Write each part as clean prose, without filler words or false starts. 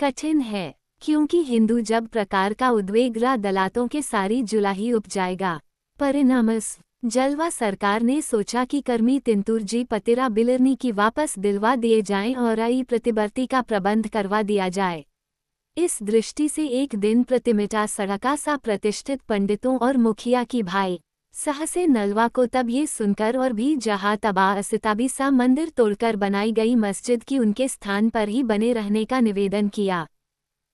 कठिन है, क्योंकि हिंदू जब प्रकार का उद्वेग दलातों के सारी जुलाही उपजाएगा। परिणामस जलवा सरकार ने सोचा कि कर्मी तिंतुर जी पतिरा बिलरनी की वापस दिलवा दिए जाएं और आई प्रतिबर्ती का प्रबंध करवा दिया जाए। इस दृष्टि से एक दिन प्रतिमिटा सड़का सा प्रतिष्ठित पंडितों और मुखिया की भाई सहसे नलवा को तब ये सुनकर और भी जहाँ तबा असिताबी सा मंदिर तोड़कर बनाई गई मस्जिद की उनके स्थान पर ही बने रहने का निवेदन किया।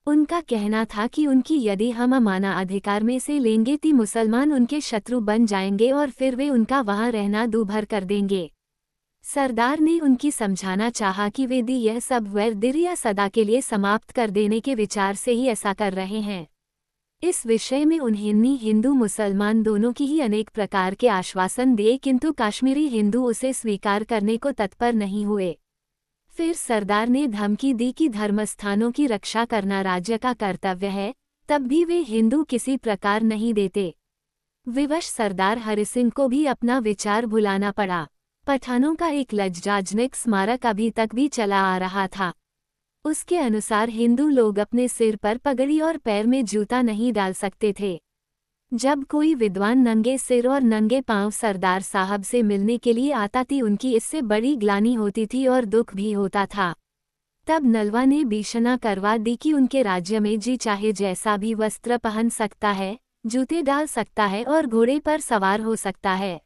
उनका कहना था कि उनकी यदि हम अमाना अधिकार में से लेंगे तो मुसलमान उनके शत्रु बन जाएंगे और फिर वे उनका वहां रहना दूभर कर देंगे। सरदार ने उनकी समझाना चाहा कि वे यह सब वैरदिरिया सदा के लिए समाप्त कर देने के विचार से ही ऐसा कर रहे हैं। इस विषय में उन्हें हिंदू मुसलमान दोनों की ही अनेक प्रकार के आश्वासन दिए, किंतु कश्मीरी हिंदू उसे स्वीकार करने को तत्पर नहीं हुए। फिर सरदार ने धमकी दी कि धर्मस्थानों की रक्षा करना राज्य का कर्तव्य है, तब भी वे हिंदू किसी प्रकार नहीं देते। विवश सरदार हरि सिंह को भी अपना विचार भुलाना पड़ा। पठानों का एक लज्जाजनक स्मारक अभी तक भी चला आ रहा था। उसके अनुसार हिंदू लोग अपने सिर पर पगड़ी और पैर में जूता नहीं डाल सकते थे। जब कोई विद्वान नंगे सिर और नंगे पांव सरदार साहब से मिलने के लिए आता थी, उनकी इससे बड़ी ग्लानि होती थी और दुख भी होता था। तब नलवा ने बीषणा करवा दी कि उनके राज्य में जी चाहे जैसा भी वस्त्र पहन सकता है, जूते डाल सकता है और घोड़े पर सवार हो सकता है।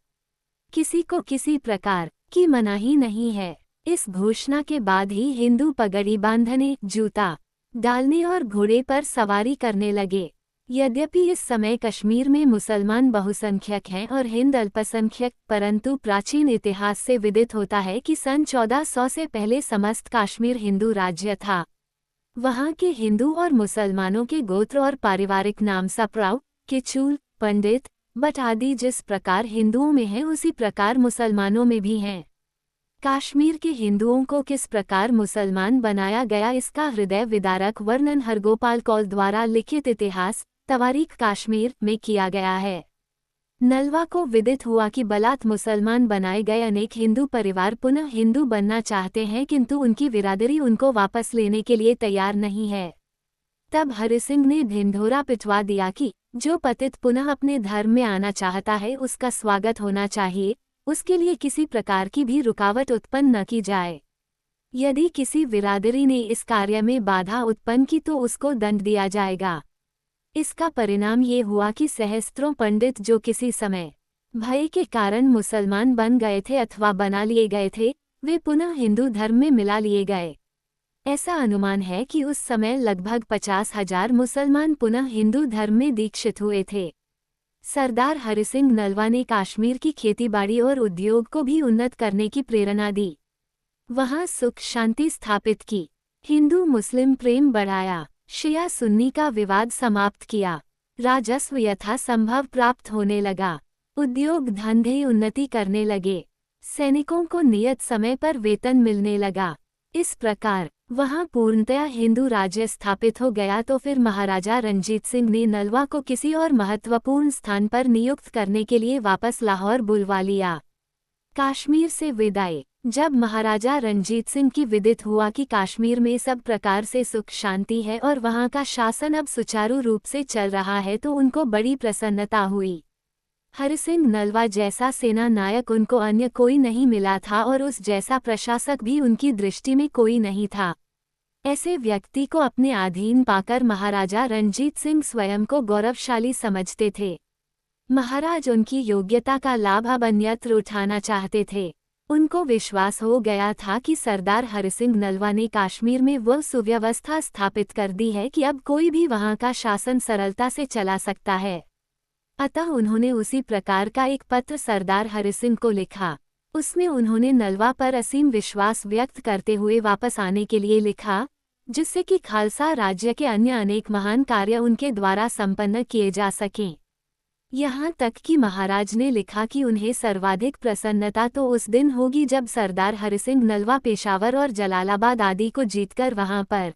किसी को किसी प्रकार की मनाही नहीं है। इस घोषणा के बाद ही हिंदू पगड़ी बांधने, जूता डालने और घोड़े पर सवारी करने लगे। यद्यपि इस समय कश्मीर में मुसलमान बहुसंख्यक हैं और हिंद अल्पसंख्यक, परंतु प्राचीन इतिहास से विदित होता है कि सन 1400 से पहले समस्त कश्मीर हिंदू राज्य था। वहाँ के हिंदू और मुसलमानों के गोत्र और पारिवारिक नाम सप्राव, किचूल, पंडित, बट आदि जिस प्रकार हिंदुओं में हैं उसी प्रकार मुसलमानों में भी हैं। कश्मीर के हिंदुओं को किस प्रकार मुसलमान बनाया गया, इसका हृदय विदारक वर्णन हरगोपाल कौल द्वारा लिखित इतिहास तवारीख कश्मीर में किया गया है। नलवा को विदित हुआ कि बलात् मुसलमान बनाए गए अनेक हिंदू परिवार पुनः हिंदू बनना चाहते हैं, किंतु उनकी बिरादरी उनको वापस लेने के लिए तैयार नहीं है। तब हरि सिंह ने ढिंढोरा पिटवा दिया कि जो पतित पुनः अपने धर्म में आना चाहता है उसका स्वागत होना चाहिए, उसके लिए किसी प्रकार की भी रुकावट उत्पन्न न की जाए। यदि किसी बिरादरी ने इस कार्य में बाधा उत्पन्न की तो उसको दंड दिया जाएगा। इसका परिणाम ये हुआ कि सहस्त्रों पंडित जो किसी समय भय के कारण मुसलमान बन गए थे अथवा बना लिए गए थे, वे पुनः हिंदू धर्म में मिला लिए गए। ऐसा अनुमान है कि उस समय लगभग 50,000 मुसलमान पुनः हिंदू धर्म में दीक्षित हुए थे। सरदार हरि सिंह नलवा ने कश्मीर की खेतीबाड़ी और उद्योग को भी उन्नत करने की प्रेरणा दी। वहां सुख शांति स्थापित की, हिंदू मुस्लिम प्रेम बढ़ाया, शिया सुन्नी का विवाद समाप्त किया, राजस्व यथासंभव प्राप्त होने लगा, उद्योग धंधे उन्नति करने लगे, सैनिकों को नियत समय पर वेतन मिलने लगा। इस प्रकार वहां पूर्णतया हिंदू राज्य स्थापित हो गया। तो फिर महाराजा रणजीत सिंह ने नलवा को किसी और महत्वपूर्ण स्थान पर नियुक्त करने के लिए वापस लाहौर बुलवा लिया। कश्मीर से विदाई जब महाराजा रणजीत सिंह की विदित हुआ कि कश्मीर में सब प्रकार से सुख शांति है और वहां का शासन अब सुचारू रूप से चल रहा है, तो उनको बड़ी प्रसन्नता हुई। हरि सिंह नलवा जैसा सेना नायक उनको अन्य कोई नहीं मिला था और उस जैसा प्रशासक भी उनकी दृष्टि में कोई नहीं था। ऐसे व्यक्ति को अपने अधीन पाकर महाराजा रणजीत सिंह स्वयं को गौरवशाली समझते थे। महाराज उनकी योग्यता का लाभ अब अन्यत्र उठाना चाहते थे। उनको विश्वास हो गया था कि सरदार हरि सिंह नलवा ने कश्मीर में वह सुव्यवस्था स्थापित कर दी है कि अब कोई भी वहां का शासन सरलता से चला सकता है। अतः उन्होंने उसी प्रकार का एक पत्र सरदार हरि सिंह को लिखा। उसमें उन्होंने नलवा पर असीम विश्वास व्यक्त करते हुए वापस आने के लिए लिखा, जिससे कि खालसा राज्य के अन्य अनेक महान कार्य उनके द्वारा संपन्न किए जा सकें। यहाँ तक कि महाराज ने लिखा कि उन्हें सर्वाधिक प्रसन्नता तो उस दिन होगी जब सरदार हरि सिंह नलवा पेशावर और जलालाबाद आदि को जीतकर वहां पर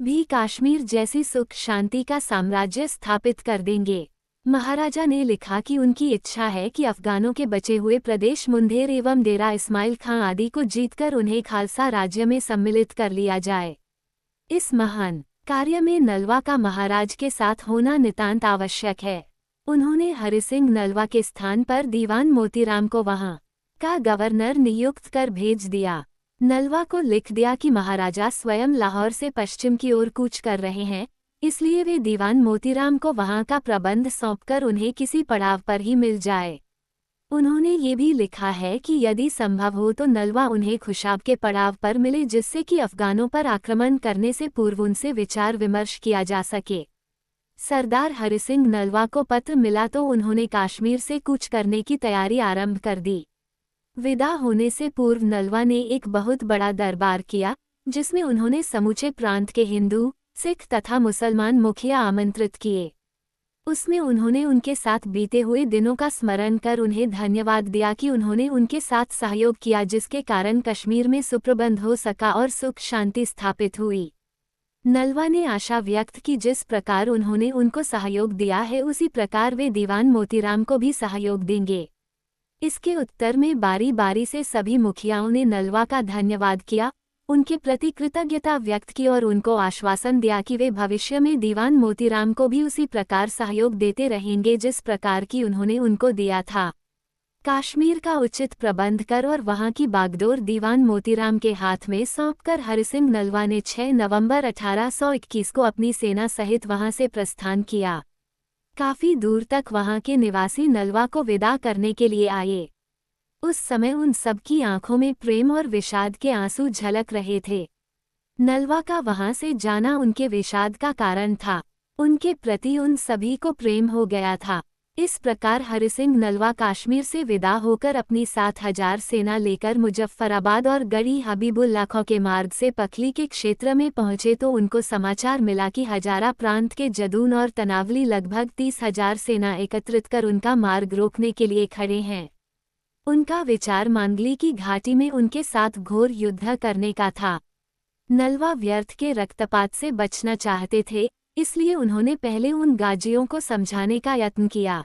भी कश्मीर जैसी सुख शांति का साम्राज्य स्थापित कर देंगे। महाराजा ने लिखा कि उनकी इच्छा है कि अफगानों के बचे हुए प्रदेश मुंदेर एवं डेरा इस्माइल खां आदि को जीतकर उन्हें खालसा राज्य में सम्मिलित कर लिया जाए। इस महान कार्य में नलवा का महाराज के साथ होना नितांत आवश्यक है। उन्होंने हरिसिंह नलवा के स्थान पर दीवान मोतीराम को वहां का गवर्नर नियुक्त कर भेज दिया। नलवा को लिख दिया कि महाराजा स्वयं लाहौर से पश्चिम की ओर कूच कर रहे हैं, इसलिए वे दीवान मोतीराम को वहां का प्रबंध सौंपकर उन्हें किसी पड़ाव पर ही मिल जाए। उन्होंने ये भी लिखा है कि यदि संभव हो तो नलवा उन्हें खुशाब के पड़ाव पर मिले, जिससे कि अफगानों पर आक्रमण करने से पूर्व उनसे विचार विमर्श किया जा सके। सरदार हरिसिंह नलवा को पत्र मिला तो उन्होंने कश्मीर से कूच करने की तैयारी आरंभ कर दी। विदा होने से पूर्व नलवा ने एक बहुत बड़ा दरबार किया, जिसमें उन्होंने समूचे प्रांत के हिंदू, सिख तथा मुसलमान मुखिया आमंत्रित किए। उसमें उन्होंने उनके साथ बीते हुए दिनों का स्मरण कर उन्हें धन्यवाद दिया कि उन्होंने उनके साथ सहयोग किया, जिसके कारण कश्मीर में सुप्रबंध हो सका और सुख शांति स्थापित हुई। नलवा ने आशा व्यक्त की जिस प्रकार उन्होंने उनको सहयोग दिया है उसी प्रकार वे दीवान मोतीराम को भी सहयोग देंगे। इसके उत्तर में बारी बारी से सभी मुखियाओं ने नलवा का धन्यवाद किया, उनके प्रति कृतज्ञता व्यक्त की और उनको आश्वासन दिया कि वे भविष्य में दीवान मोतीराम को भी उसी प्रकार सहयोग देते रहेंगे जिस प्रकार की उन्होंने उनको दिया था। कश्मीर का उचित प्रबंध कर और वहां की बागडोर दीवान मोतीराम के हाथ में सौंपकर हरिसिंह नलवा ने 6 नवंबर 1821 को अपनी सेना सहित वहां से प्रस्थान किया। काफी दूर तक वहां के निवासी नलवा को विदा करने के लिए आए। उस समय उन सबकी आंखों में प्रेम और विषाद के आंसू झलक रहे थे। नलवा का वहां से जाना उनके विषाद का कारण था। उनके प्रति उन सभी को प्रेम हो गया था। इस प्रकार हरिसिंह नलवा कश्मीर से विदा होकर अपनी 7000 सेना लेकर मुजफ्फराबाद और गढ़ी हबीबुल्लाह खो के मार्ग से पखली के क्षेत्र में पहुंचे तो उनको समाचार मिला कि हजारा प्रांत के जदून और तनावली लगभग 30,000 सेना एकत्रित कर उनका मार्ग रोकने के लिए खड़े हैं। उनका विचार मांगली की घाटी में उनके साथ घोर युद्ध करने का था। नलवा व्यर्थ के रक्तपात से बचना चाहते थे, इसलिए उन्होंने पहले उन गाजियों को समझाने का यत्न किया।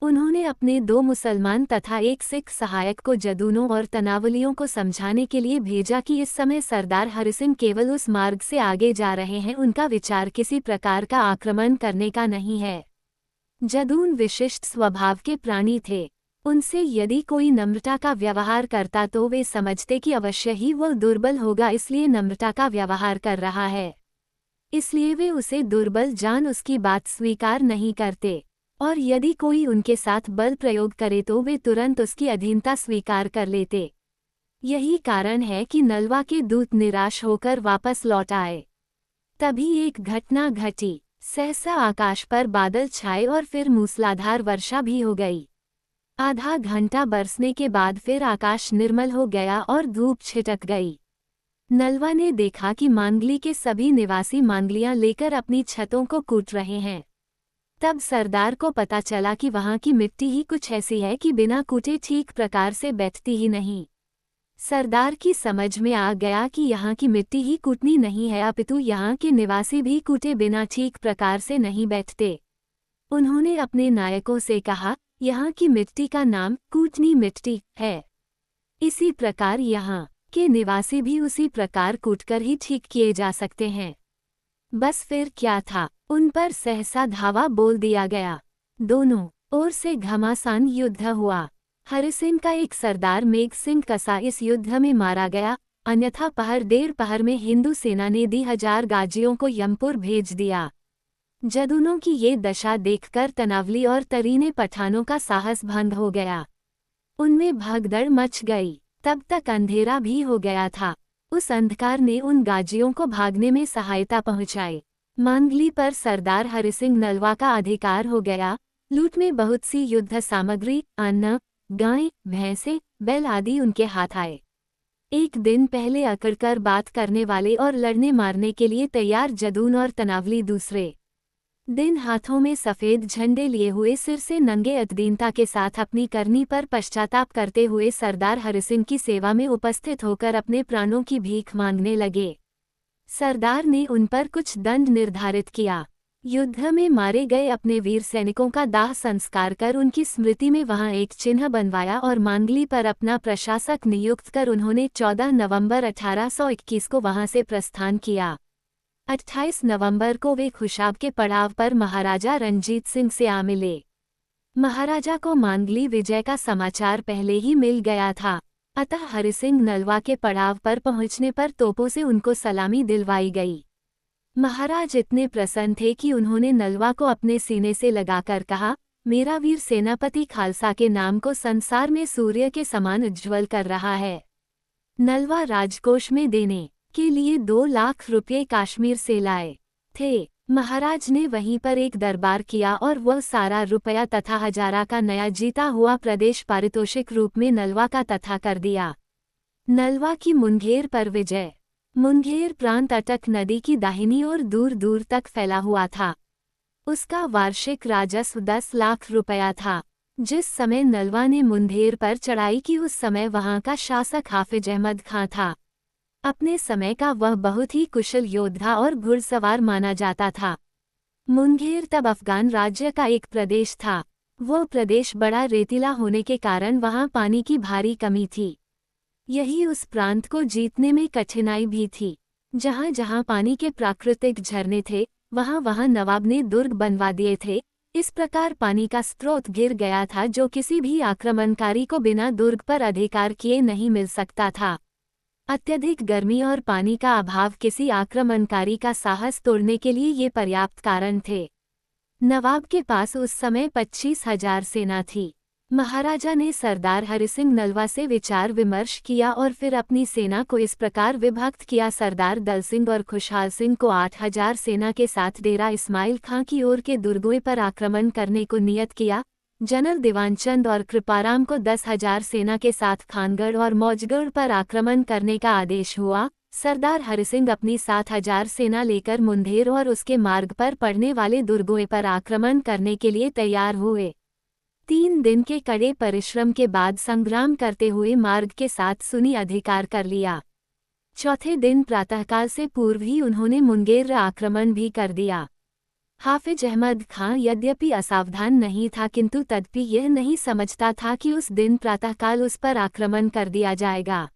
उन्होंने अपने 2 मुसलमान तथा 1 सिख सहायक को जदूनों और तनावलियों को समझाने के लिए भेजा कि इस समय सरदार हरिसिंह केवल उस मार्ग से आगे जा रहे हैं, उनका विचार किसी प्रकार का आक्रमण करने का नहीं है। जदून विशिष्ट स्वभाव के प्राणी थे। उनसे यदि कोई नम्रता का व्यवहार करता तो वे समझते कि अवश्य ही वो दुर्बल होगा, इसलिए नम्रता का व्यवहार कर रहा है। इसलिए वे उसे दुर्बल जान उसकी बात स्वीकार नहीं करते, और यदि कोई उनके साथ बल प्रयोग करे तो वे तुरंत उसकी अधीनता स्वीकार कर लेते। यही कारण है कि नलवा के दूत निराश होकर वापस लौट आए। तभी एक घटना घटी। सहसा आकाश पर बादल छाए और फिर मूसलाधार वर्षा भी हो गई। आधा घंटा बरसने के बाद फिर आकाश निर्मल हो गया और धूप छिटक गई। नलवा ने देखा कि मांगली के सभी निवासी मांगलियां लेकर अपनी छतों को कूट रहे हैं। तब सरदार को पता चला कि वहां की मिट्टी ही कुछ ऐसी है कि बिना कूटे ठीक प्रकार से बैठती ही नहीं। सरदार की समझ में आ गया कि यहाँ की मिट्टी ही कूटनी नहीं है, अपितु यहाँ के निवासी भी कूटे बिना ठीक प्रकार से नहीं बैठते। उन्होंने अपने नायकों से कहा, यहाँ की मिट्टी का नाम कूटनी मिट्टी है। इसी प्रकार यहाँ के निवासी भी उसी प्रकार कूटकर ही ठीक किए जा सकते हैं। बस फिर क्या था, उन पर सहसा धावा बोल दिया गया। दोनों ओर से घमासान युद्ध हुआ। हरिसिंह का एक सरदार मेघ सिंह कसा इस युद्ध में मारा गया, अन्यथा पहर देर पहर में हिंदू सेना ने 10,000 गाजियों को यमपुर भेज दिया। जदूनों की ये दशा देखकर तनावली और तरीने पठानों का साहस भंग हो गया। उनमें भगदड़ मच गई। तब तक अंधेरा भी हो गया था। उस अंधकार ने उन गाजियों को भागने में सहायता पहुंचाई। मांगली पर सरदार हरिसिंह नलवा का अधिकार हो गया। लूट में बहुत सी युद्ध सामग्री, अन्न, गाय, भैंसे, बैल आदि उनके हाथ आए। एक दिन पहले अकड़कर बात करने वाले और लड़ने मारने के लिए तैयार जदून और तनावली दूसरे दिन हाथों में सफ़ेद झंडे लिए हुए सिर से नंगे अधदीनता के साथ अपनी करनी पर पश्चाताप करते हुए सरदार हरिसिंह की सेवा में उपस्थित होकर अपने प्राणों की भीख मांगने लगे। सरदार ने उन पर कुछ दंड निर्धारित किया। युद्ध में मारे गए अपने वीर सैनिकों का दाह संस्कार कर उनकी स्मृति में वहां एक चिन्ह बनवाया और मांगली पर अपना प्रशासक नियुक्त कर उन्होंने 14 नवंबर 1821 को वहां से प्रस्थान किया। 28 नवंबर को वे खुशाब के पड़ाव पर महाराजा रणजीत सिंह से आ मिले। महाराजा को मांगली विजय का समाचार पहले ही मिल गया था, अतः हरिसिंह नलवा के पड़ाव पर पहुंचने पर तोपों से उनको सलामी दिलवाई गई। महाराज इतने प्रसन्न थे कि उन्होंने नलवा को अपने सीने से लगाकर कहा, मेरा वीर सेनापति खालसा के नाम को संसार में सूर्य के समान उज्ज्वल कर रहा है। नलवा राजकोष में देने के लिए 2 लाख रुपये कश्मीर से लाए थे। महाराज ने वहीं पर एक दरबार किया और वह सारा रुपया तथा हजारा का नया जीता हुआ प्रदेश पारितोषिक रूप में नलवा का तथा कर दिया। नलवा की मुंगेर पर विजय। मुंगेर प्रांत अटक नदी की दाहिनी ओर दूर दूर तक फैला हुआ था। उसका वार्षिक राजस्व 10 लाख रुपया था। जिस समय नलवा ने मुंगेर पर चढ़ाई की उस समय वहां का शासक हाफिज अहमद खां था। अपने समय का वह बहुत ही कुशल योद्धा और घुड़सवार माना जाता था। मुंगेर तब अफगान राज्य का एक प्रदेश था। वो प्रदेश बड़ा रेतीला होने के कारण वहां पानी की भारी कमी थी। यही उस प्रांत को जीतने में कठिनाई भी थी। जहां जहां पानी के प्राकृतिक झरने थे वहां वहां नवाब ने दुर्ग बनवा दिए थे। इस प्रकार पानी का स्रोत गिर गया था जो किसी भी आक्रमणकारी को बिना दुर्ग पर अधिकार किए नहीं मिल सकता था। अत्यधिक गर्मी और पानी का अभाव किसी आक्रमणकारी का साहस तोड़ने के लिए ये पर्याप्त कारण थे। नवाब के पास उस समय 25,000 सेना थी। महाराजा ने सरदार हरिसिंह नलवा से विचार विमर्श किया और फिर अपनी सेना को इस प्रकार विभक्त किया। सरदार दल सिंह और खुशहाल सिंह को 8,000 सेना के साथ डेरा इस्माइल खां की ओर के दुर्गों पर आक्रमण करने को नियत किया। जनरल दीवानचंद और कृपाराम को 10,000 सेना के साथ खानगढ़ और मौजगढ़ पर आक्रमण करने का आदेश हुआ। सरदार हरिसिंह अपनी 7,000 सेना लेकर मुंगेर और उसके मार्ग पर पड़ने वाले दुर्गों पर आक्रमण करने के लिए तैयार हुए। 3 दिन के कड़े परिश्रम के बाद संग्राम करते हुए मार्ग के साथ सुनी अधिकार कर लिया। चौथे दिन प्रातःकाल से पूर्व ही उन्होंने मुंगेर आक्रमण भी कर दिया। हाफिज अहमद खां यद्यपि असावधान नहीं था किंतु तदपि यह नहीं समझता था कि उस दिन प्रातःकाल उस पर आक्रमण कर दिया जाएगा।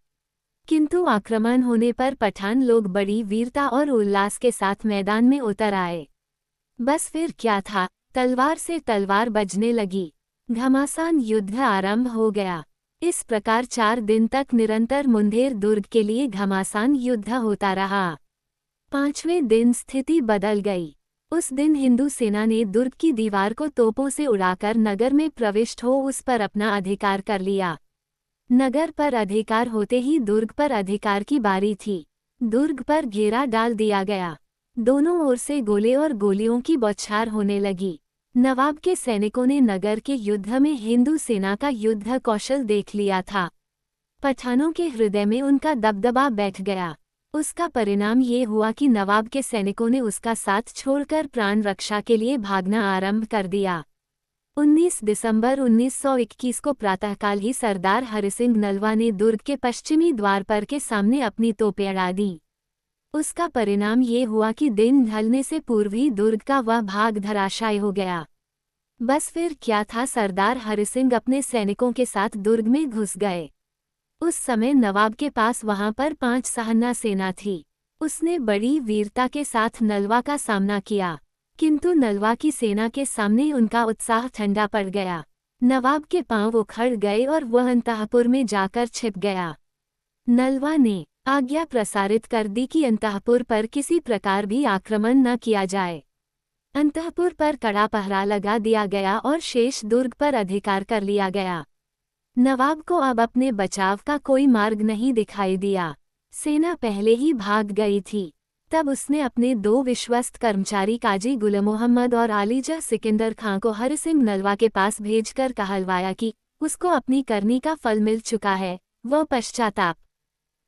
किंतु आक्रमण होने पर पठान लोग बड़ी वीरता और उल्लास के साथ मैदान में उतर आए। बस फिर क्या था, तलवार से तलवार बजने लगी। घमासान युद्ध आरंभ हो गया। इस प्रकार 4 दिन तक निरंतर मुंगेर दुर्ग के लिए घमासान युद्ध होता रहा। 5वें दिन स्थिति बदल गई। उस दिन हिंदू सेना ने दुर्ग की दीवार को तोपों से उड़ाकर नगर में प्रविष्ट हो उस पर अपना अधिकार कर लिया। नगर पर अधिकार होते ही दुर्ग पर अधिकार की बारी थी। दुर्ग पर घेरा डाल दिया गया। दोनों ओर से गोले और गोलियों की बौछार होने लगी। नवाब के सैनिकों ने नगर के युद्ध में हिंदू सेना का युद्ध कौशल देख लिया था। पठानों के हृदय में उनका दबदबा बैठ गया। उसका परिणाम ये हुआ कि नवाब के सैनिकों ने उसका साथ छोड़कर प्राण रक्षा के लिए भागना आरंभ कर दिया। 19 दिसंबर 1921 को प्रातःकाल ही सरदार हरिसिंह नलवा ने दुर्ग के पश्चिमी द्वार पर के सामने अपनी तोपें अड़ा दी। उसका परिणाम ये हुआ कि दिन ढलने से पूर्व ही दुर्ग का वह भाग धराशायी हो गया। बस फिर क्या था, सरदार हरिसिंह अपने सैनिकों के साथ दुर्ग में घुस गए। उस समय नवाब के पास वहां पर 5 सहना सेना थी। उसने बड़ी वीरता के साथ नलवा का सामना किया, किंतु नलवा की सेना के सामने उनका उत्साह ठंडा पड़ गया। नवाब के पांव उखड़ गए और वह अंतःपुर में जाकर छिप गया। नलवा ने आज्ञा प्रसारित कर दी कि अंतःपुर पर किसी प्रकार भी आक्रमण न किया जाए। अंतःपुर पर कड़ा पहरा लगा दिया गया और शेष दुर्ग पर अधिकार कर लिया गया। नवाब को अब अपने बचाव का कोई मार्ग नहीं दिखाई दिया। सेना पहले ही भाग गई थी। तब उसने अपने 2 विश्वस्त कर्मचारी काजी गुल मोहम्मद और आलीजा सिकंदर खां को हरिसिंह नलवा के पास भेजकर कहलवाया कि उसको अपनी करनी का फल मिल चुका है, वह पश्चाताप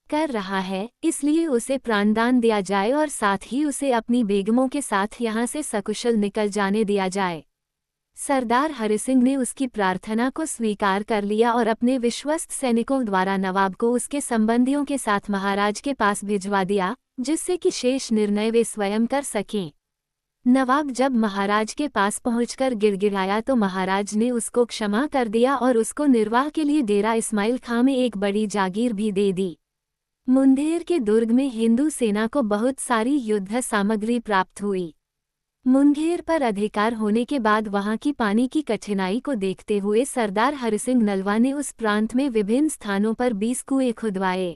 कर रहा है, इसलिए उसे प्राणदान दिया जाए और साथ ही उसे अपनी बेगमों के साथ यहाँ से सकुशल निकल जाने दिया जाए। सरदार हरिसिंह ने उसकी प्रार्थना को स्वीकार कर लिया और अपने विश्वस्त सैनिकों द्वारा नवाब को उसके संबंधियों के साथ महाराज के पास भिजवा दिया, जिससे कि शेष निर्णय वे स्वयं कर सकें। नवाब जब महाराज के पास पहुंचकर गिड़गिड़ाया तो महाराज ने उसको क्षमा कर दिया और उसको निर्वाह के लिए डेरा इस्माइल खां में एक बड़ी जागीर भी दे दी। मुंगेर के दुर्ग में हिंदू सेना को बहुत सारी युद्ध सामग्री प्राप्त हुई। मुंगेर पर अधिकार होने के बाद वहां की पानी की कठिनाई को देखते हुए सरदार हरिसिंह नलवा ने उस प्रांत में विभिन्न स्थानों पर 20 कुएं खुदवाए।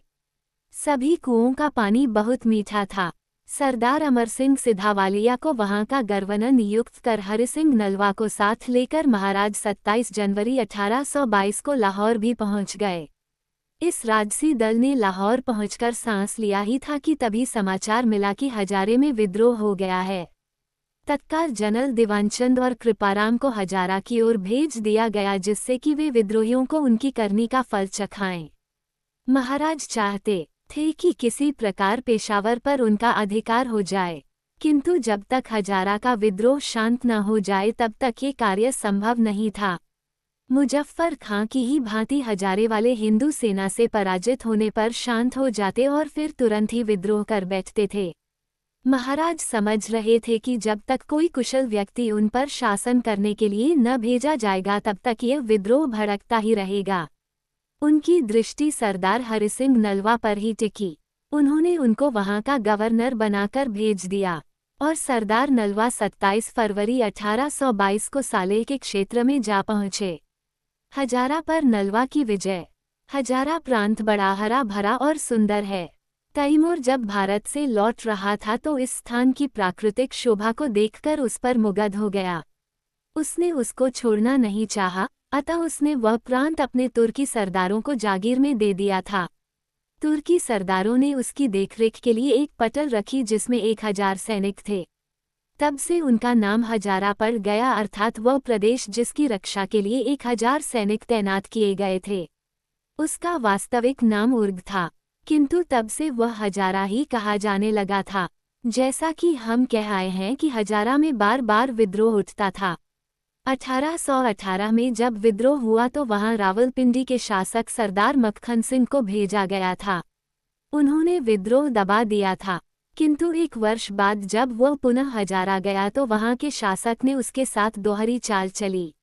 सभी कुओं का पानी बहुत मीठा था। सरदार अमर सिंह सिधावालिया को वहां का गवर्नर नियुक्त कर हरिसिंह नलवा को साथ लेकर महाराज 27 जनवरी 1822 को लाहौर भी पहुंच गए। इस राजसी दल ने लाहौर पहुंचकर सांस लिया ही था कि तभी समाचार मिला कि हजारे में विद्रोह हो गया है। तत्काल जनरल दीवानचंद और कृपाराम को हजारा की ओर भेज दिया गया, जिससे कि वे विद्रोहियों को उनकी करनी का फल चखाएं। महाराज चाहते थे कि किसी प्रकार पेशावर पर उनका अधिकार हो जाए, किंतु जब तक हजारा का विद्रोह शांत न हो जाए तब तक ये कार्य संभव नहीं था। मुजफ्फर खां की ही भांति हजारे वाले हिंदू सेना से पराजित होने पर शांत हो जाते और फिर तुरंत ही विद्रोह कर बैठते थे। महाराज समझ रहे थे कि जब तक कोई कुशल व्यक्ति उन पर शासन करने के लिए न भेजा जाएगा तब तक यह विद्रोह भड़कता ही रहेगा। उनकी दृष्टि सरदार हरिसिंह नलवा पर ही टिकी। उन्होंने उनको वहां का गवर्नर बनाकर भेज दिया और सरदार नलवा 27 फरवरी 1822 को सालेह के क्षेत्र में जा पहुंचे। हजारा पर नलवा की विजय। हजारा प्रांत बड़ा हरा भरा और सुंदर है। तैमूर जब भारत से लौट रहा था तो इस स्थान की प्राकृतिक शोभा को देखकर उस पर मुग्ध हो गया। उसने उसको छोड़ना नहीं चाहा, अतः उसने वह प्रांत अपने तुर्की सरदारों को जागीर में दे दिया था। तुर्की सरदारों ने उसकी देखरेख के लिए एक पटल रखी जिसमें 1000 सैनिक थे। तब से उनका नाम हजारा पड़ गया, अर्थात वह प्रदेश जिसकी रक्षा के लिए 1000 सैनिक तैनात किए गए थे। उसका वास्तविक नाम उर्ग था, किंतु तब से वह हजारा ही कहा जाने लगा था। जैसा कि हम कह आए हैं कि हजारा में बार बार विद्रोह उठता था। 1818 में जब विद्रोह हुआ तो वहां रावलपिंडी के शासक सरदार मक्खन सिंह को भेजा गया था। उन्होंने विद्रोह दबा दिया था, किंतु एक वर्ष बाद जब वह पुनः हजारा गया तो वहां के शासक ने उसके साथ दोहरी चाल चली।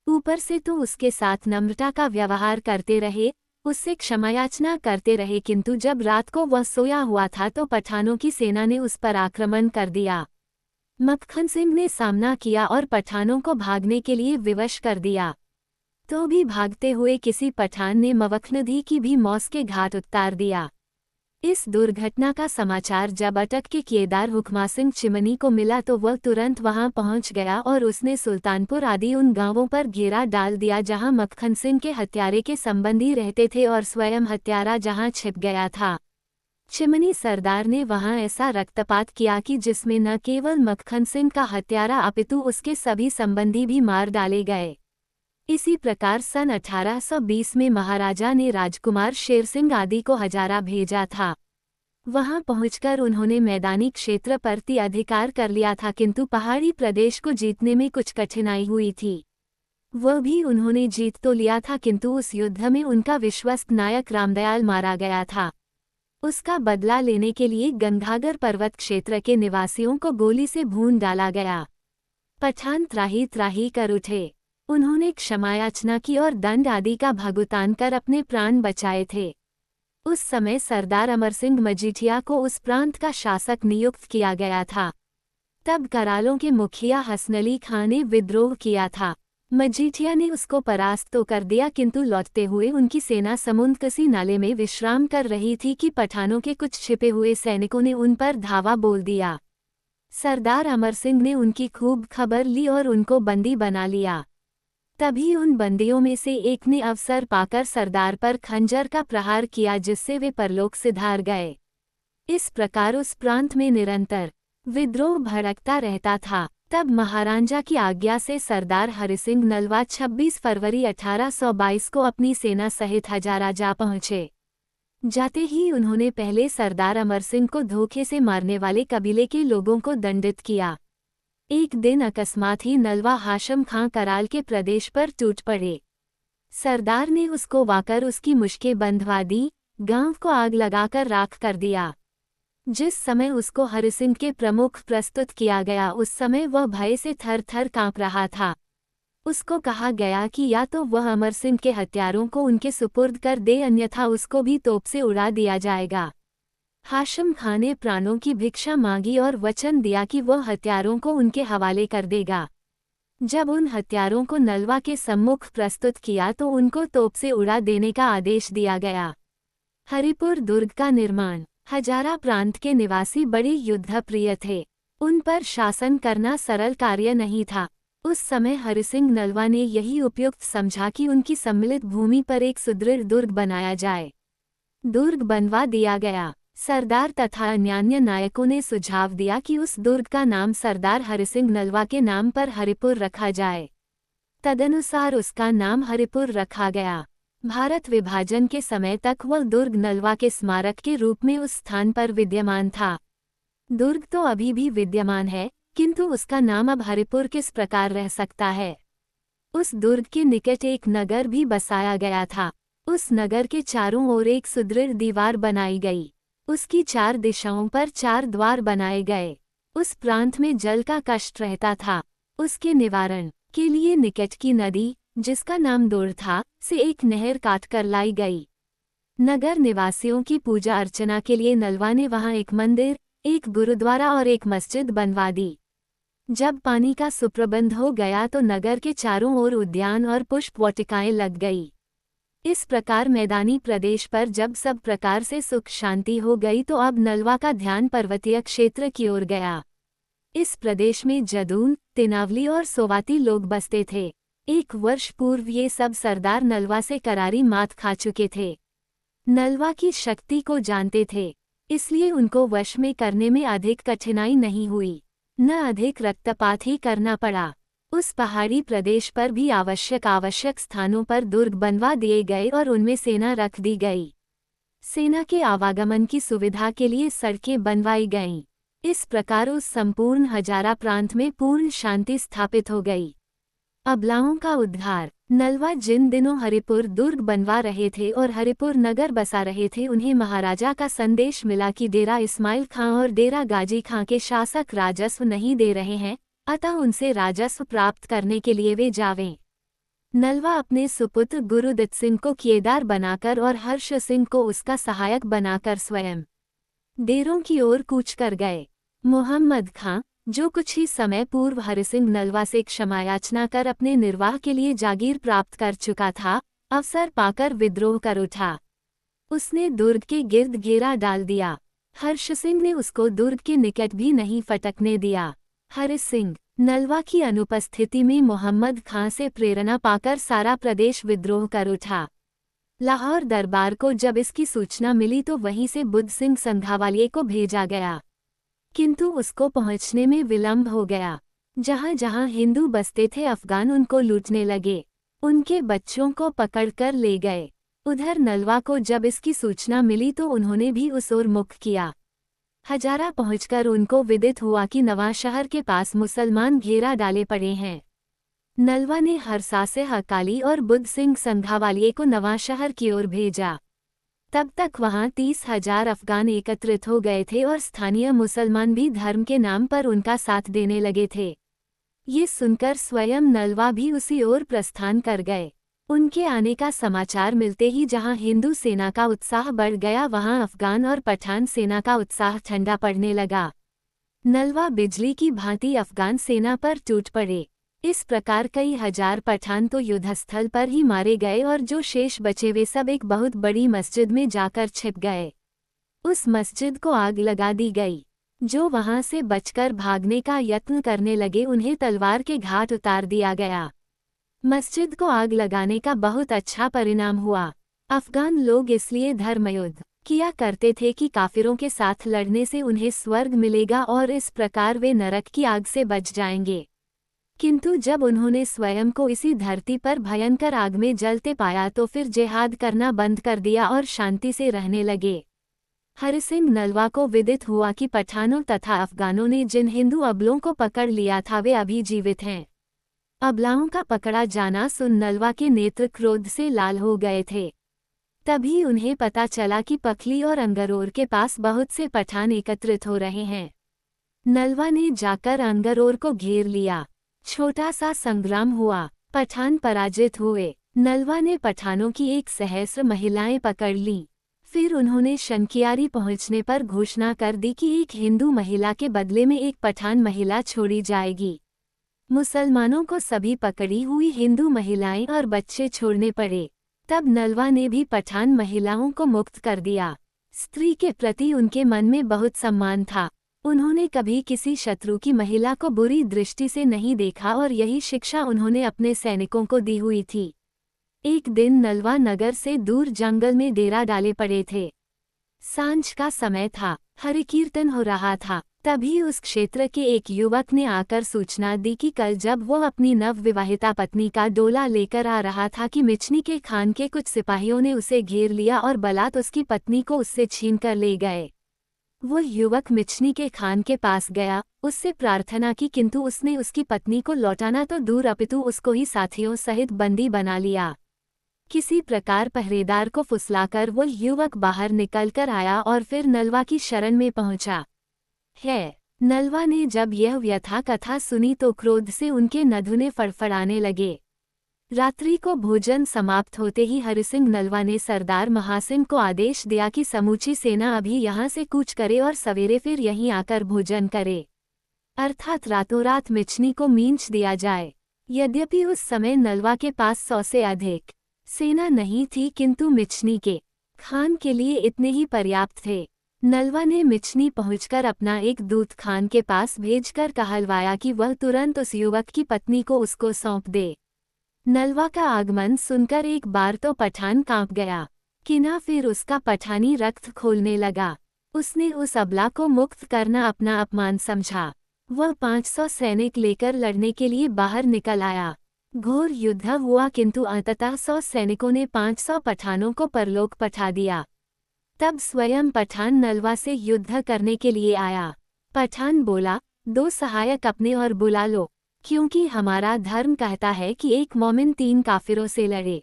ऊपर से तो उसके साथ नम्रता का व्यवहार करते रहे, उससे क्षमायाचना करते रहे, किंतु जब रात को वह सोया हुआ था तो पठानों की सेना ने उस पर आक्रमण कर दिया। मक्खन सिंह ने सामना किया और पठानों को भागने के लिए विवश कर दिया। तो भी भागते हुए किसी पठान ने मवखनदी की भी मौत के घाट उतार दिया। इस दुर्घटना का समाचार जब अटक के केदार हुक्मा सिंह चिमनी को मिला तो वह तुरंत वहां पहुंच गया और उसने सुल्तानपुर आदि उन गांवों पर घेरा डाल दिया जहां मक्खन सिंह के हत्यारे के संबंधी रहते थे और स्वयं हत्यारा जहां छिप गया था। चिमनी सरदार ने वहां ऐसा रक्तपात किया कि जिसमें न केवल मक्खन सिंह का हत्यारा अपितु उसके सभी संबंधी भी मार डाले गए। इसी प्रकार सन 1820 में महाराजा ने राजकुमार शेर सिंह आदि को हजारा भेजा था। वहां पहुंचकर उन्होंने मैदानी क्षेत्र पर अधिकार कर लिया था, किंतु पहाड़ी प्रदेश को जीतने में कुछ कठिनाई हुई थी। वह भी उन्होंने जीत तो लिया था, किंतु उस युद्ध में उनका विश्वस्त नायक रामदयाल मारा गया था। उसका बदला लेने के लिए गंगागर पर्वत क्षेत्र के निवासियों को गोली से भून डाला गया। पठान त्राही त्राही कर उठे। उन्होंने क्षमायाचना की और दंड आदि का भुगतान कर अपने प्राण बचाए थे। उस समय सरदार अमर सिंह मजीठिया को उस प्रांत का शासक नियुक्त किया गया था। तब करालों के मुखिया हसन अली खां ने विद्रोह किया था। मजीठिया ने उसको परास्त तो कर दिया, किंतु लौटते हुए उनकी सेना समुंदकसी नाले में विश्राम कर रही थी कि पठानों के कुछ छिपे हुए सैनिकों ने उन पर धावा बोल दिया। सरदार अमर सिंह ने उनकी खूब खबर ली और उनको बंदी बना लिया। तभी उन बंदियों में से एक ने अवसर पाकर सरदार पर खंजर का प्रहार किया, जिससे वे परलोक सिधार गए। इस प्रकार उस प्रांत में निरंतर विद्रोह भड़कता रहता था। तब महाराजा की आज्ञा से सरदार हरिसिंह नलवा 26 फरवरी 1822 को अपनी सेना सहित हजारा जा पहुंचे। जाते ही उन्होंने पहले सरदार अमर सिंह को धोखे से मारने वाले कबीले के लोगों को दंडित किया। एक दिन अकस्मात ही नलवा हाशम खां कराल के प्रदेश पर टूट पड़े। सरदार ने उसको वाकर उसकी मुश्कें बंधवा दी, गांव को आग लगाकर राख कर दिया। जिस समय उसको हरिसिंह के प्रमुख प्रस्तुत किया गया उस समय वह भय से थर थर कांप रहा था। उसको कहा गया कि या तो वह अमर सिंह के हथियारों को उनके सुपुर्द कर दे, अन्यथा उसको भी तोप से उड़ा दिया जाएगा। हाशिम खां ने प्राणों की भिक्षा मांगी और वचन दिया कि वह हथियारों को उनके हवाले कर देगा। जब उन हथियारों को नलवा के सम्मुख प्रस्तुत किया तो उनको तोप से उड़ा देने का आदेश दिया गया। हरिपुर दुर्ग का निर्माण। हजारा प्रांत के निवासी बड़े युद्धप्रिय थे। उन पर शासन करना सरल कार्य नहीं था। उस समय हरिसिंह नलवा ने यही उपयुक्त समझा कि उनकी सम्मिलित भूमि पर एक सुदृढ़ दुर्ग बनाया जाए। दुर्ग बनवा दिया गया। सरदार तथा अन्यान्य नायकों ने सुझाव दिया कि उस दुर्ग का नाम सरदार हरिसिंह नलवा के नाम पर हरिपुर रखा जाए। तदनुसार उसका नाम हरिपुर रखा गया। भारत विभाजन के समय तक वह दुर्ग नलवा के स्मारक के रूप में उस स्थान पर विद्यमान था। दुर्ग तो अभी भी विद्यमान है, किंतु उसका नाम अब हरिपुर किस प्रकार रह सकता है। उस दुर्ग के निकट एक नगर भी बसाया गया था। उस नगर के चारों ओर एक सुदृढ़ दीवार बनाई गई। उसकी 4 दिशाओं पर 4 द्वार बनाए गए। उस प्रांत में जल का कष्ट रहता था। उसके निवारण के लिए निकट की नदी, जिसका नाम दोड़ था, से एक नहर काटकर लाई गई। नगर निवासियों की पूजा अर्चना के लिए नलवा ने वहां एक मंदिर, एक गुरुद्वारा और एक मस्जिद बनवा दी। जब पानी का सुप्रबंध हो गया तो नगर के चारों ओर उद्यान और पुष्प वाटिकाएं लग गई। इस प्रकार मैदानी प्रदेश पर जब सब प्रकार से सुख शांति हो गई तो अब नलवा का ध्यान पर्वतीय क्षेत्र की ओर गया। इस प्रदेश में जदून, तिनावली और सोवाती लोग बसते थे। 1 वर्ष पूर्व ये सब सरदार नलवा से करारी मात खा चुके थे। नलवा की शक्ति को जानते थे, इसलिए उनको वश में करने में अधिक कठिनाई नहीं हुई, न अधिक रक्तपात ही करना पड़ा। उस पहाड़ी प्रदेश पर भी आवश्यक स्थानों पर दुर्ग बनवा दिए गए और उनमें सेना रख दी गई। सेना के आवागमन की सुविधा के लिए सड़कें बनवाई गईं। इस प्रकार उस संपूर्ण हजारा प्रांत में पूर्ण शांति स्थापित हो गई। अबलाओं का उद्धार। नलवा जिन दिनों हरिपुर दुर्ग बनवा रहे थे और हरिपुर नगर बसा रहे थे, उन्हें महाराजा का संदेश मिला कि डेरा इस्माइल खां और डेरा गाजी खां के शासक राजस्व नहीं दे रहे हैं, अतः उनसे राजस्व प्राप्त करने के लिए वे जावें। नलवा अपने सुपुत्र गुरुदत्त सिंह को किएदार बनाकर और हर्ष सिंह को उसका सहायक बनाकर स्वयं डेरों की ओर कूच कर गए। मोहम्मद खां, जो कुछ ही समय पूर्व हरिसिंह नलवा से क्षमा याचना कर अपने निर्वाह के लिए जागीर प्राप्त कर चुका था, अवसर पाकर विद्रोह कर उठा। उसने दुर्ग के गिर्द घेरा डाल दिया। हर्ष सिंह ने उसको दुर्ग के निकट भी नहीं फटकने दिया। हरिसिंह नलवा की अनुपस्थिति में मोहम्मद खां से प्रेरणा पाकर सारा प्रदेश विद्रोह कर उठा। लाहौर दरबार को जब इसकी सूचना मिली तो वहीं से बुद्ध सिंह संघावालिये को भेजा गया, किंतु उसको पहुंचने में विलंब हो गया। जहां जहां हिंदू बसते थे अफगान उनको लूटने लगे, उनके बच्चों को पकड़कर ले गए। उधर नलवा को जब इसकी सूचना मिली तो उन्होंने भी उस ओर मुख किया। हजारा पहुंचकर उनको विदित हुआ कि नवांशहर के पास मुसलमान घेरा डाले पड़े हैं। नलवा ने हरसा से हकाली और बुद्ध सिंह संघावालिये को नवांशहर की ओर भेजा। तब तक वहां 30,000 अफगान एकत्रित हो गए थे और स्थानीय मुसलमान भी धर्म के नाम पर उनका साथ देने लगे थे। ये सुनकर स्वयं नलवा भी उसी ओर प्रस्थान कर गए। उनके आने का समाचार मिलते ही जहां हिंदू सेना का उत्साह बढ़ गया, वहां अफगान और पठान सेना का उत्साह ठंडा पड़ने लगा। नलवा बिजली की भांति अफगान सेना पर टूट पड़े। इस प्रकार कई हजार पठान तो युद्धस्थल पर ही मारे गए और जो शेष बचे वे सब एक बहुत बड़ी मस्जिद में जाकर छिप गए। उस मस्जिद को आग लगा दी गई। जो वहां से बचकर भागने का यत्न करने लगे उन्हें तलवार के घाट उतार दिया गया। मस्जिद को आग लगाने का बहुत अच्छा परिणाम हुआ। अफगान लोग इसलिए धर्मयुद्ध किया करते थे कि काफिरों के साथ लड़ने से उन्हें स्वर्ग मिलेगा और इस प्रकार वे नरक की आग से बच जाएंगे। किंतु जब उन्होंने स्वयं को इसी धरती पर भयंकर आग में जलते पाया तो फिर जिहाद करना बंद कर दिया और शांति से रहने लगे। हरिसिंह नलवा को विदित हुआ कि पठानों तथा अफगानों ने जिन हिंदू अबलों को पकड़ लिया था वे अभी जीवित हैं। अबलाओं का पकड़ा जाना सुन नलवा के नेत्र क्रोध से लाल हो गए थे। तभी उन्हें पता चला कि पखली और अंगरोर के पास बहुत से पठान एकत्रित हो रहे हैं। नलवा ने जाकर अंगरोर को घेर लिया। छोटा सा संग्राम हुआ। पठान पराजित हुए। नलवा ने पठानों की एक सहस्र महिलाएं पकड़ लीं। फिर उन्होंने शंकियारी पहुंचने पर घोषणा कर दी कि एक हिंदू महिला के बदले में एक पठान महिला छोड़ी जाएगी। मुसलमानों को सभी पकड़ी हुई हिंदू महिलाएं और बच्चे छोड़ने पड़े। तब नलवा ने भी पठान महिलाओं को मुक्त कर दिया। स्त्री के प्रति उनके मन में बहुत सम्मान था। उन्होंने कभी किसी शत्रु की महिला को बुरी दृष्टि से नहीं देखा और यही शिक्षा उन्होंने अपने सैनिकों को दी हुई थी। एक दिन नलवा नगर से दूर जंगल में डेरा डाले पड़े थे। सांझ का समय था, हरि कीर्तन हो रहा था। तभी उस क्षेत्र के एक युवक ने आकर सूचना दी कि कल जब वो अपनी नवविवाहिता पत्नी का डोला लेकर आ रहा था कि मिचनी के खान के कुछ सिपाहियों ने उसे घेर लिया और बलात् उसकी पत्नी को उससे छीन कर ले गए। वो युवक मिचनी के खान के पास गया, उससे प्रार्थना की, किंतु उसने उसकी पत्नी को लौटाना तो दूर अपितु उसको ही साथियों सहित बंदी बना लिया। किसी प्रकार पहरेदार को फुसलाकर वो युवक बाहर निकल कर आया और फिर नलवा की शरण में पहुंचा। नलवा ने जब यह व्यथा कथा सुनी तो क्रोध से उनके नधुने फड़फड़ाने लगे। रात्रि को भोजन समाप्त होते ही हरिसिंह नलवा ने सरदार महासिंह को आदेश दिया कि समूची सेना अभी यहाँ से कूच करे और सवेरे फिर यहीं आकर भोजन करे, अर्थात रातों रात मिचनी को मींच दिया जाए। यद्यपि उस समय नलवा के पास 100 से अधिक सेना नहीं थी, किंतु मिचनी के खान के लिए इतने ही पर्याप्त थे। नलवा ने मिचनी पहुंचकर अपना एक दूत खान के पास भेजकर कहलवाया कि वह तुरंत उस युवक की पत्नी को उसको सौंप दे। नलवा का आगमन सुनकर एक बार तो पठान कांप गया, किना फिर उसका पठानी रक्त खोलने लगा। उसने उस अबला को मुक्त करना अपना अपमान समझा। वह 500 सैनिक लेकर लड़ने के लिए बाहर निकल आया। घोर युद्ध हुआ, किंतु अंततः 100 सैनिकों ने 500 पठानों को परलोक पठा दिया। तब स्वयं पठान नलवा से युद्ध करने के लिए आया। पठान बोला, 2 सहायक अपने और बुला लो, क्योंकि हमारा धर्म कहता है कि एक मोमिन 3 काफिरों से लड़े,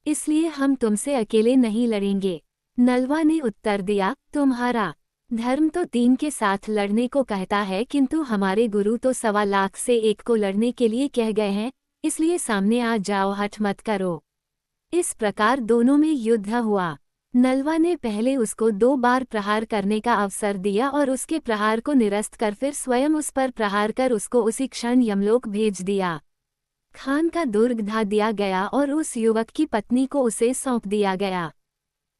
इसलिए हम तुमसे अकेले नहीं लड़ेंगे। नलवा ने उत्तर दिया, तुम्हारा धर्म तो 3 के साथ लड़ने को कहता है, किंतु हमारे गुरु तो 1.25 लाख से एक को लड़ने के लिए कह गए हैं, इसलिए सामने आ जाओ, हठ मत करो। इस प्रकार दोनों में युद्ध हुआ। नलवा ने पहले उसको 2 बार प्रहार करने का अवसर दिया और उसके प्रहार को निरस्त कर फिर स्वयं उस पर प्रहार कर उसको उसी क्षण यमलोक भेज दिया। खान का दुर्ग ढा दिया गया और उस युवक की पत्नी को उसे सौंप दिया गया।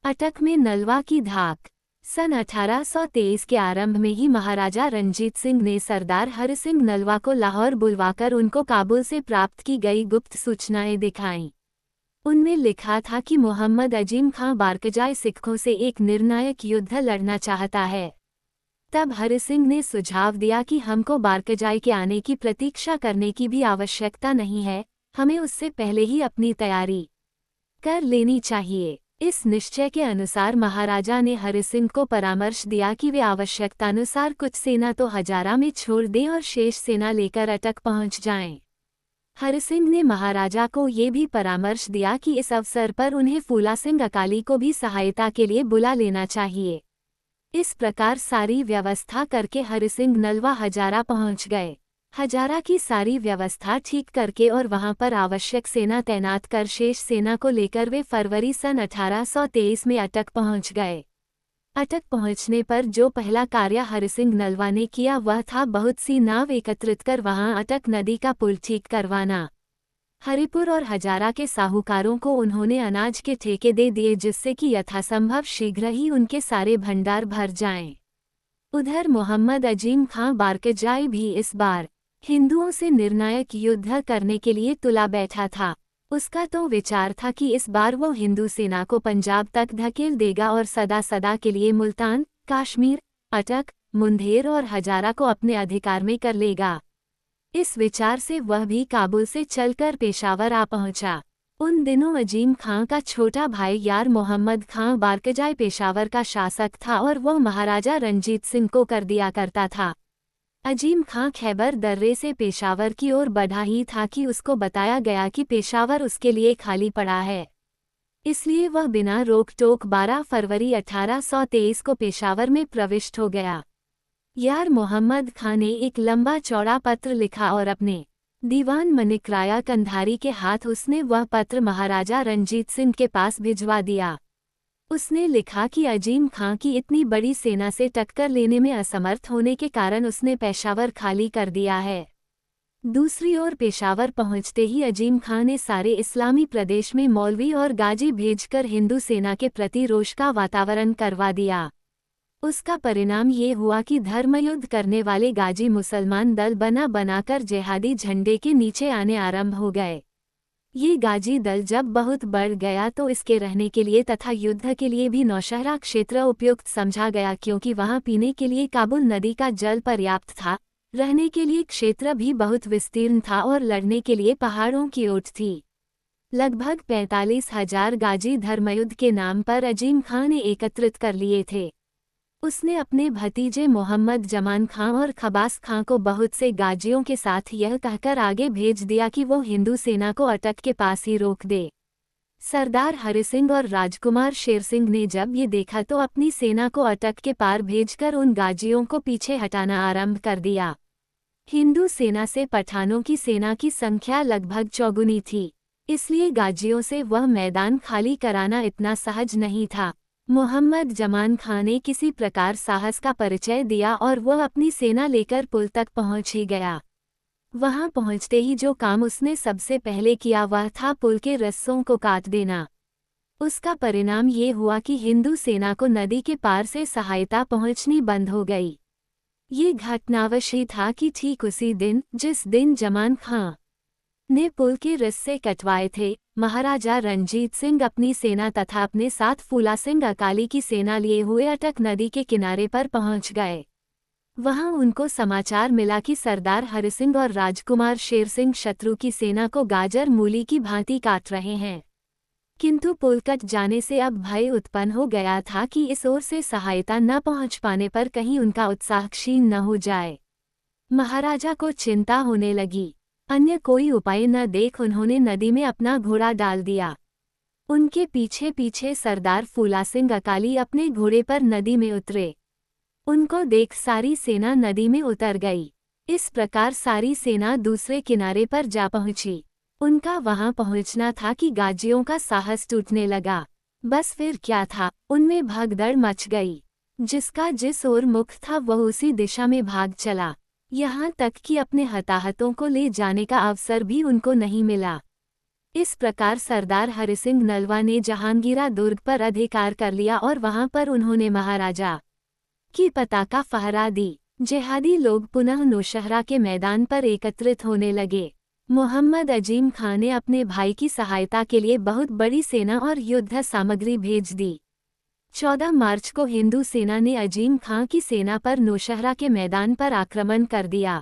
अटक में नलवा की धाक। सन 1823 के आरंभ में ही महाराजा रंजीत सिंह ने सरदार हरिसिंह नलवा को लाहौर बुलवाकर उनको काबुल से प्राप्त की गई गुप्त सूचनाएं दिखाईं। उनमें लिखा था कि मोहम्मद अजीम खां बारकजाई सिखों से एक निर्णायक युद्ध लड़ना चाहता है। तब हरिसिंह ने सुझाव दिया कि हमको बारकजाई के आने की प्रतीक्षा करने की भी आवश्यकता नहीं है, हमें उससे पहले ही अपनी तैयारी कर लेनी चाहिए। इस निश्चय के अनुसार महाराजा ने हरिसिंह को परामर्श दिया कि वे आवश्यकतानुसार कुछ सेना तो हजारा में छोड़ दें और शेष सेना लेकर अटक पहुंच जाएं। हरिसिंह ने महाराजा को ये भी परामर्श दिया कि इस अवसर पर उन्हें फूला सिंह अकाली को भी सहायता के लिए बुला लेना चाहिए। इस प्रकार सारी व्यवस्था करके हरिसिंह नलवा हजारा पहुंच गए। हजारा की सारी व्यवस्था ठीक करके और वहां पर आवश्यक सेना तैनात कर शेष सेना को लेकर वे फरवरी सन 1823 में अटक पहुंच गए। अटक पहुंचने पर जो पहला कार्य हरिसिंह नलवा ने किया वह था बहुत सी नाव एकत्रित कर वहां अटक नदी का पुल ठीक करवाना। हरिपुर और हजारा के साहूकारों को उन्होंने अनाज के ठेके दे दिए, जिससे कि यथासंभव शीघ्र ही उनके सारे भंडार भर जाएं। उधर मोहम्मद अजीम खां बारकजाई भी इस बार हिंदुओं से निर्णायक युद्ध करने के लिए तुला बैठा था। उसका तो विचार था कि इस बार वो हिंदू सेना को पंजाब तक धकेल देगा और सदा सदा के लिए मुल्तान, कश्मीर, अटक, मुंधेर और हजारा को अपने अधिकार में कर लेगा। इस विचार से वह भी काबुल से चलकर पेशावर आ पहुंचा। उन दिनों अजीम खां का छोटा भाई यार मोहम्मद खां बारकजाई पेशावर का शासक था और वह महाराजा रंजीत सिंह को कर दिया करता था। अजीम खां खैबर दर्रे से पेशावर की ओर बढ़ा ही था कि उसको बताया गया कि पेशावर उसके लिए खाली पड़ा है। इसलिए वह बिना रोक टोक 12 फरवरी 1823 को पेशावर में प्रविष्ट हो गया। यार मोहम्मद खां ने एक लंबा चौड़ा पत्र लिखा और अपने दीवान मनिकराया कंधारी के हाथ उसने वह पत्र महाराजा रणजीत सिंह के पास भिजवा दिया। उसने लिखा कि अजीम खां की इतनी बड़ी सेना से टक्कर लेने में असमर्थ होने के कारण उसने पेशावर खाली कर दिया है। दूसरी ओर पेशावर पहुंचते ही अजीम खां ने सारे इस्लामी प्रदेश में मौलवी और गाजी भेजकर हिंदू सेना के प्रति रोष का वातावरण करवा दिया। उसका परिणाम ये हुआ कि धर्मयुद्ध करने वाले गाजी मुसलमान दल बनाकर जिहादी झंडे के नीचे आने आरंभ हो गए। ये गाजी दल जब बहुत बढ़ गया तो इसके रहने के लिए तथा युद्ध के लिए भी नौशहरा क्षेत्र उपयुक्त समझा गया, क्योंकि वहां पीने के लिए काबुल नदी का जल पर्याप्त था, रहने के लिए क्षेत्र भी बहुत विस्तीर्ण था और लड़ने के लिए पहाड़ों की ओट थी। लगभग 45,000 गाजी धर्मयुद्ध के नाम पर अजीम खां ने एकत्रित कर लिए थे। उसने अपने भतीजे मोहम्मद जमान खां और खबास खां को बहुत से गाजियों के साथ यह कहकर आगे भेज दिया कि वो हिंदू सेना को अटक के पास ही रोक दे। सरदार हरि सिंह और राजकुमार शेर सिंह ने जब ये देखा तो अपनी सेना को अटक के पार भेजकर उन गाजियों को पीछे हटाना आरंभ कर दिया। हिंदू सेना से पठानों की सेना की संख्या लगभग चौगुनी थी, इसलिए गाजियों से वह मैदान खाली कराना इतना सहज नहीं था। मोहम्मद जमान खां ने किसी प्रकार साहस का परिचय दिया और वह अपनी सेना लेकर पुल तक पहुंच ही गया। वहां पहुंचते ही जो काम उसने सबसे पहले किया वह था पुल के रस्सों को काट देना। उसका परिणाम ये हुआ कि हिंदू सेना को नदी के पार से सहायता पहुंचनी बंद हो गई। ये घटनावश था कि ठीक उसी दिन, जिस दिन जमान खां ने पुल के रस्से कटवाए थे, महाराजा रणजीत सिंह अपनी सेना तथा अपने साथ फूला सिंह अकाली की सेना लिए हुए अटक नदी के किनारे पर पहुंच गए। वहां उनको समाचार मिला कि सरदार हरि सिंह और राजकुमार शेर सिंह शत्रु की सेना को गाजर मूली की भांति काट रहे हैं। किंतु पुल कट जाने से अब भय उत्पन्न हो गया था कि इस ओर से सहायता न पहुंच पाने पर कहीं उनका उत्साह क्षीण न हो जाए। महाराजा को चिंता होने लगी। अन्य कोई उपाय न देख उन्होंने नदी में अपना घोड़ा डाल दिया। उनके पीछे पीछे सरदार फूला सिंह अकाली अपने घोड़े पर नदी में उतरे। उनको देख सारी सेना नदी में उतर गई। इस प्रकार सारी सेना दूसरे किनारे पर जा पहुंची। उनका वहां पहुंचना था कि गाजियों का साहस टूटने लगा। बस फिर क्या था, उनमें भगदड़ मच गई। जिसका जिस ओर मुख था वह उसी दिशा में भाग चला। यहाँ तक कि अपने हताहतों को ले जाने का अवसर भी उनको नहीं मिला। इस प्रकार सरदार हरि सिंह नलवा ने जहांगीरा दुर्ग पर अधिकार कर लिया और वहां पर उन्होंने महाराजा की पताका फहरा दी। जिहादी लोग पुनः नौशहरा के मैदान पर एकत्रित होने लगे। मोहम्मद अजीम खां ने अपने भाई की सहायता के लिए बहुत बड़ी सेना और युद्ध सामग्री भेज दी। 14 मार्च को हिंदू सेना ने अजीम खां की सेना पर नौशहरा के मैदान पर आक्रमण कर दिया।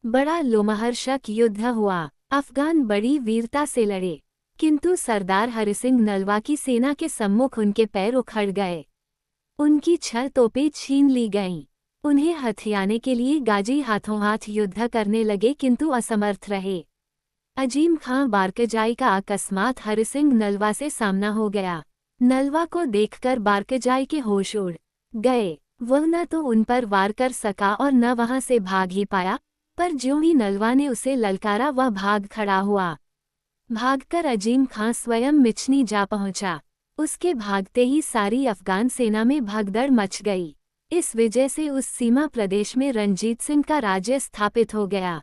बड़ा लोमहर्षक युद्ध हुआ। अफगान बड़ी वीरता से लड़े, किंतु सरदार हरि सिंह नलवा की सेना के सम्मुख उनके पैर उखड़ गए। उनकी 6 तोपें छीन ली गईं। उन्हें हथियाने के लिए गाजी हाथों हाथ युद्ध करने लगे किंतु असमर्थ रहे। अजीम खां बारकजाई का अकस्मात हरि सिंह नलवा से सामना हो गया। नलवा को देखकर बारकजाई के होश उड़ गए। वह न तो उन पर वार कर सका और न वहां से भाग ही पाया, पर ज्यों ही नलवा ने उसे ललकारा वह भाग खड़ा हुआ। भागकर अजीम खां स्वयं मिचनी जा पहुंचा। उसके भागते ही सारी अफगान सेना में भगदड़ मच गई। इस वजह से उस सीमा प्रदेश में रणजीत सिंह का राज्य स्थापित हो गया।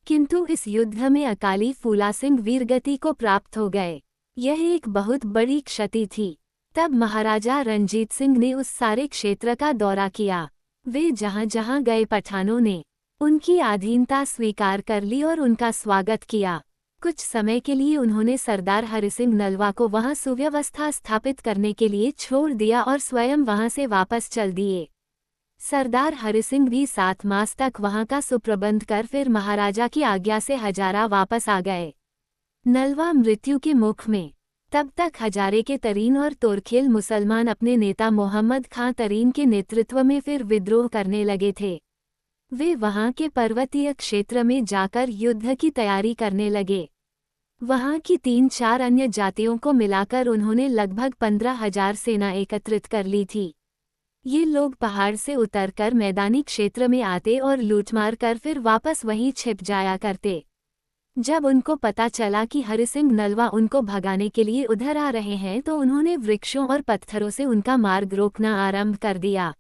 किंतु इस युद्ध में अकाली फूला सिंह वीरगति को प्राप्त हो गए। यह एक बहुत बड़ी क्षति थी। तब महाराजा रणजीत सिंह ने उस सारे क्षेत्र का दौरा किया। वे जहां जहां गए पठानों ने उनकी अधीनता स्वीकार कर ली और उनका स्वागत किया। कुछ समय के लिए उन्होंने सरदार हरि सिंह नलवा को वहां सुव्यवस्था स्थापित करने के लिए छोड़ दिया और स्वयं वहां से वापस चल दिए। सरदार हरि सिंह भी 7 मास तक वहां का सुप्रबंध कर फिर महाराजा की आज्ञा से हजारा वापस आ गए। नलवा मृत्यु के मुख में। तब तक हजारे के तरीन और तोरखेल मुसलमान अपने नेता मोहम्मद खां तरीन के नेतृत्व में फिर विद्रोह करने लगे थे। वे वहां के पर्वतीय क्षेत्र में जाकर युद्ध की तैयारी करने लगे। वहां की 3-4 अन्य जातियों को मिलाकर उन्होंने लगभग 15,000 सेना एकत्रित कर ली थी। ये लोग पहाड़ से उतरकर मैदानी क्षेत्र में आते और लूटमार कर फिर वापस वहीं छिप जाया करते। जब उनको पता चला कि हरिसिंह नलवा उनको भगाने के लिए उधर आ रहे हैं तो उन्होंने वृक्षों और पत्थरों से उनका मार्ग रोकना आरंभ कर दिया।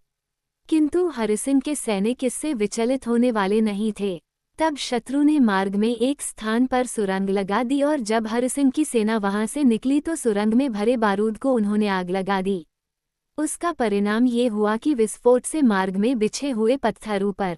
किंतु हरिसिंह के सैनिक इससे विचलित होने वाले नहीं थे। तब शत्रु ने मार्ग में एक स्थान पर सुरंग लगा दी और जब हरिसिंह की सेना वहां से निकली तो सुरंग में भरे बारूद को उन्होंने आग लगा दी। उसका परिणाम ये हुआ कि विस्फोट से मार्ग में बिछे हुए पत्थर ऊपर